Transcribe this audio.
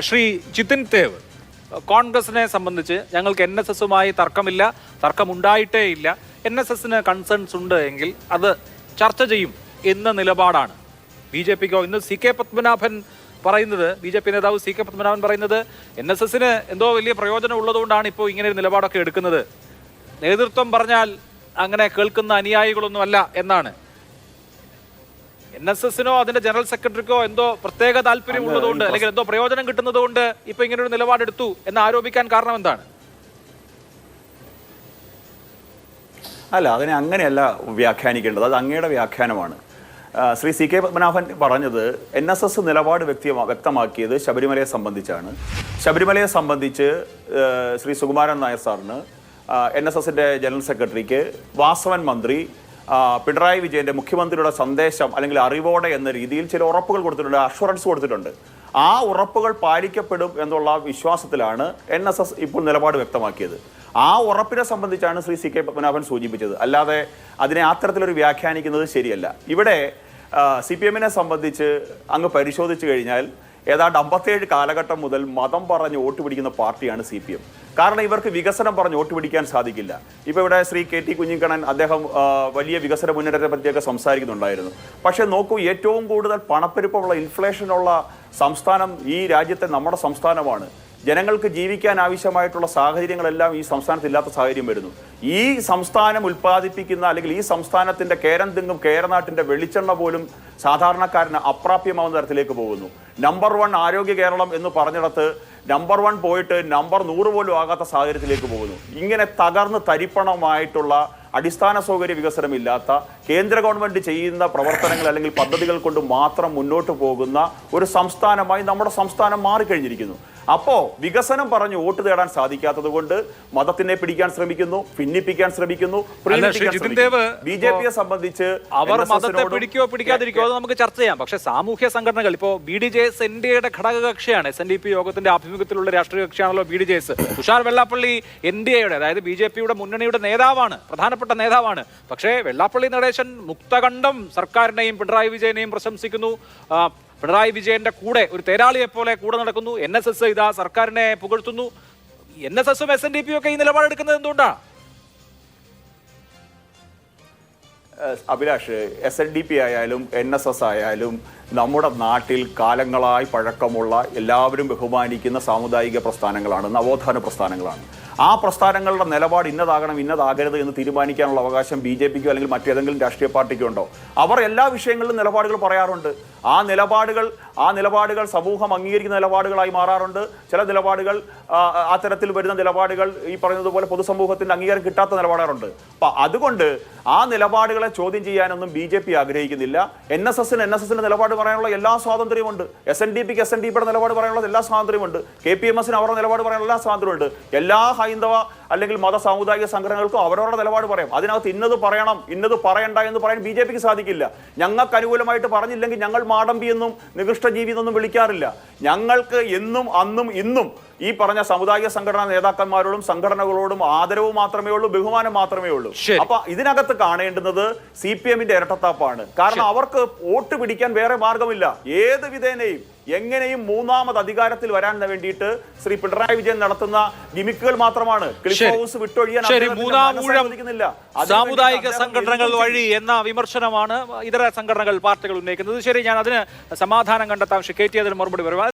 ശ്രീ ജിതിൻ ദേവ്, കോൺഗ്രസിനെ സംബന്ധിച്ച് ഞങ്ങൾക്ക് NSSുമായി തർക്കമില്ല, തർക്കമുണ്ടായിട്ടേ ഇല്ല, NSSന് കൺസേൺസ് ഉണ്ട് എങ്കിൽ അത് ചർച്ച ചെയ്യും എന്ന നിലപാടാണ് BJPക്കോ. ഇന്ന് CK പത്മനാഭൻ പറയുന്നത്, BJP നേതാവ് CK പത്മനാഭൻ പറയുന്നത് NSSന് എന്തോ വലിയ പ്രയോജനം ഉള്ളതുകൊണ്ടാണ് ഇപ്പോൾ ഇങ്ങനെ ഒരു നിലപാടൊക്കെ എടുക്കുന്നത്. നേതൃത്വം പറഞ്ഞാൽ അങ്ങനെ കേൾക്കുന്ന അനുയായികളൊന്നുമല്ല എന്നാണ്. NSSനോ അതിന്റെ ജനറൽ സെക്രട്ടറിക്കോ എന്തോ പ്രത്യേക താല്പര്യം ഉള്ളതുകൊണ്ട് അല്ലെങ്കിൽ എന്തോ പ്രയോജനം കിട്ടുന്നത് കൊണ്ട് ഇപ്പൊ ഇങ്ങനെ ഒരു നിലപാടെടുത്തു എന്ന് ആരോപിക്കാൻ കാരണം എന്താണ്? അല്ല, അതിനെ അങ്ങനെയല്ല വ്യാഖ്യാനിക്കേണ്ടത്, അത് അങ്ങയുടെ വ്യാഖ്യാനമാണ്. ശ്രീ CK പത്മനാഭൻ പറഞ്ഞത് NSS നിലപാട് വ്യക്തമാക്കിയത് ശബരിമലയെ സംബന്ധിച്ചാണ്. ശബരിമലയെ സംബന്ധിച്ച് ശ്രീ സുകുമാരൻ നായർ സാറിന്, NSSന്റെ ജനറൽ സെക്രട്ടറിക്ക് വാസവൻ മന്ത്രി പിണറായി വിജയന്റെ മുഖ്യമന്ത്രിയുടെ സന്ദേശം അല്ലെങ്കിൽ അറിവോടെ എന്ന രീതിയിൽ ചില ഉറപ്പുകൾ കൊടുത്തിട്ടുണ്ട്, അഷുറൻസ് കൊടുത്തിട്ടുണ്ട്. ആ ഉറപ്പുകൾ പാലിക്കപ്പെടും എന്നുള്ള വിശ്വാസത്തിലാണ് NSS ഇപ്പോൾ നിലപാട് വ്യക്തമാക്കിയത്. ആ ഉറപ്പിനെ സംബന്ധിച്ചാണ് ശ്രീ CK പത്മനാഭൻ സൂചിപ്പിച്ചത്. അല്ലാതെ അതിനെ അത്തരത്തിലൊരു വ്യാഖ്യാനിക്കുന്നത് ശരിയല്ല. ഇവിടെ CPMനെ സംബന്ധിച്ച് അങ്ങ് പരിശോധിച്ചു കഴിഞ്ഞാൽ ഏതാണ്ട് 57 കാലഘട്ടം മുതൽ മതം പറഞ്ഞ് വോട്ട് പിടിക്കുന്ന പാർട്ടിയാണ് CPM. കാരണം ഇവർക്ക് വികസനം പറഞ്ഞ് വോട്ട് പിടിക്കാൻ സാധിക്കില്ല. ഇപ്പോൾ ഇവിടെ ശ്രീ KT കുഞ്ഞിക്കണ്ണൻ അദ്ദേഹം വലിയ വികസന മുന്നേറ്റത്തെ പറ്റിയൊക്കെ സംസാരിക്കുന്നുണ്ടായിരുന്നു. പക്ഷേ നോക്കൂ, ഏറ്റവും കൂടുതൽ പണപ്പെരുപ്പമുള്ള ഇൻഫ്ലേഷനുള്ള സംസ്ഥാനം ഈ രാജ്യത്തെ നമ്മുടെ സംസ്ഥാനമാണ്. ജനങ്ങൾക്ക് ജീവിക്കാൻ ആവശ്യമായിട്ടുള്ള സാഹചര്യങ്ങളെല്ലാം ഈ സംസ്ഥാനത്ത് ഇല്ലാത്ത സാഹചര്യം വരുന്നു. ഈ സംസ്ഥാനം ഉൽപ്പാദിപ്പിക്കുന്ന അല്ലെങ്കിൽ ഈ സംസ്ഥാനത്തിൻ്റെ കേരം തിങ്ങും കേരനാട്ടിൻ്റെ വെളിച്ചെണ്ണ പോലും സാധാരണക്കാരന് അപ്രാപ്യമാവുന്ന തരത്തിലേക്ക് പോകുന്നു. നമ്പർ 1 ആരോഗ്യ കേരളം എന്ന് പറഞ്ഞിടത്ത് നമ്പർ 1 പോയിട്ട് നമ്പർ 100 പോലും ആകാത്ത സാഹചര്യത്തിലേക്ക് പോകുന്നു. ഇങ്ങനെ തകർന്ന് തരിപ്പണമായിട്ടുള്ള അടിസ്ഥാന സൗകര്യ വികസനമില്ലാത്ത കേന്ദ്ര ഗവൺമെന്റ് ചെയ്യുന്ന പ്രവർത്തനങ്ങൾ അല്ലെങ്കിൽ പദ്ധതികൾ കൊണ്ട് മാത്രം മുന്നോട്ട് പോകുന്ന ഒരു സംസ്ഥാനമായി നമ്മുടെ സംസ്ഥാനം മാറിക്കഴിഞ്ഞിരിക്കുന്നു. അപ്പോ വികസനം പറഞ്ഞ് വോട്ട് തേടാൻ സാധിക്കാത്തത് കൊണ്ട് മതത്തിനെ പിടിക്കാൻ ശ്രമിക്കുന്നു, ഭിന്നിപ്പിക്കാൻ ശ്രമിക്കുന്നു. BJPയെ സംബന്ധിച്ച് അവർ മതത്തെ പിടിക്കോ പിടിക്കാതിരിക്കോ അത് നമുക്ക് ചർച്ച ചെയ്യാം. പക്ഷെ സാമൂഹ്യ സംഘടനകൾ, ഇപ്പോൾ BDJS NDAയുടെ ഘടകകക്ഷിയാണ്. SNDP യോഗത്തിന്റെ ആഭിമുഖ്യത്തിലുള്ള രാഷ്ട്രീയ കക്ഷിയാണല്ലോ BDJS. തുഷാർ വെള്ളാപ്പള്ളി NDAയുടെ, അതായത് BJPയുടെ മുന്നണിയുടെ നേതാവാണ്, പ്രധാനപ്പെട്ട നേതാവാണ്. പക്ഷേ വെള്ളാപ്പള്ളി നടേശൻ മുക്തകണ്ഠം സർക്കാരിനെയും പിണറായി വിജയനെയും പ്രശംസിക്കുന്നു. പിണറായി വിജയന്റെ കൂടെ ഒരു തേരാളിയെ പോലെ കൂടെ നടക്കുന്നു. NSS ഇതാ സർക്കാരിനെ പുകഴ്ത്തുന്നു. NSSും SNDPയും ഒക്കെ ഈ നിലപാടെടുക്കുന്നത് എന്തുകൊണ്ടാണ്? അഭിലാഷ്, SNDP ആയാലും NSS ആയാലും നമ്മുടെ നാട്ടിൽ കാലങ്ങളായി പഴക്കമുള്ള എല്ലാവരും ബഹുമാനിക്കുന്ന സാമുദായിക പ്രസ്ഥാനങ്ങളാണ്, നവോത്ഥാന പ്രസ്ഥാനങ്ങളാണ്. ആ പ്രസ്ഥാനങ്ങളുടെ നിലപാട് ഇന്നതാകണം ഇന്നതാകരുത് എന്ന് തീരുമാനിക്കാനുള്ള അവകാശം BJPക്കോ അല്ലെങ്കിൽ മറ്റേതെങ്കിലും രാഷ്ട്രീയ പാർട്ടിക്കോ ഉണ്ടോ? അവർ എല്ലാ വിഷയങ്ങളിലും നിലപാടുകൾ പറയാറുണ്ട്. ആ നിലപാടുകൾ സമൂഹം അംഗീകരിക്കുന്ന നിലപാടുകളായി മാറാറുണ്ട്. ചില നിലപാടുകൾ, അത്തരത്തിൽ വരുന്ന നിലപാടുകൾ ഈ പറയുന്നതുപോലെ പൊതുസമൂഹത്തിന്റെ അംഗീകാരം കിട്ടാത്ത നിലപാടുകളുണ്ട്. അപ്പം അതുകൊണ്ട് ആ നിലപാടുകളെ ചോദ്യം ചെയ്യാനൊന്നും BJP ആഗ്രഹിക്കുന്നില്ല. NSSന് നിലപാട് പറയാനുള്ള എല്ലാ സ്വാതന്ത്ര്യമുണ്ട്. SNDPക്ക് SNDPയുടെ നിലപാട് പറയാനുള്ള എല്ലാ സ്വാതന്ത്ര്യമുണ്ട്. KPMSന് അവരുടെ നിലപാട് പറയാനുള്ള എല്ലാ സ്വാതന്ത്ര്യമുണ്ട്. എല്ലാ ഹൈന്ദവ അല്ലെങ്കിൽ മത സാമുദായിക സംഘടനകൾക്കും അവരവരുടെ നിലപാട് പറയാം. അതിനകത്ത് ഇന്നത് പറയണം ഇന്നത് പറയണ്ട എന്ന് പറയാൻ BJPക്ക് സാധിക്കില്ല. ഞങ്ങൾക്ക് അനുകൂലമായിട്ട് പറഞ്ഞില്ലെങ്കിൽ ഞങ്ങൾ മാടമ്പി എന്നും നികൃഷ്ടജീവി എന്നൊന്നും വിളിക്കാറില്ല. ഞങ്ങൾക്ക് എന്നും അന്നും ഇന്നും ഈ പറഞ്ഞ സാമുദായിക സംഘടനാ നേതാക്കന്മാരോടും സംഘടനകളോടും ആദരവ് മാത്രമേ ഉള്ളൂ, ബഹുമാനം മാത്രമേ ഉള്ളൂ. അപ്പൊ ഇതിനകത്ത് കാണേണ്ടുന്നത് CPMന്റെ ഇരട്ടത്താപ്പാണ്. കാരണം അവർക്ക് വോട്ട് പിടിക്കാൻ വേറെ മാർഗമില്ല. ഏത് വിധേനയും എങ്ങനെയും മൂന്നാമത് അധികാരത്തിൽ വരാൻ വേണ്ടിയിട്ട് ശ്രീ പിണറായി വിജയൻ നടത്തുന്ന ഗിമിക്കുകൾ മാത്രമാണ്. ക്ലിഫ് ഹൗസ് വിട്ടൊഴിയാൻ സാമുദായിക സംഘടനകൾ വഴി എന്ന വിമർശനമാണ് ഇതര സംഘടനകൾ, പാർട്ടികൾ ഉന്നയിക്കുന്നത്. ശരി, ഞാൻ അതിന് സമാധാനം കണ്ടെത്താം. KT അതിന് മറുപടി പറയുക.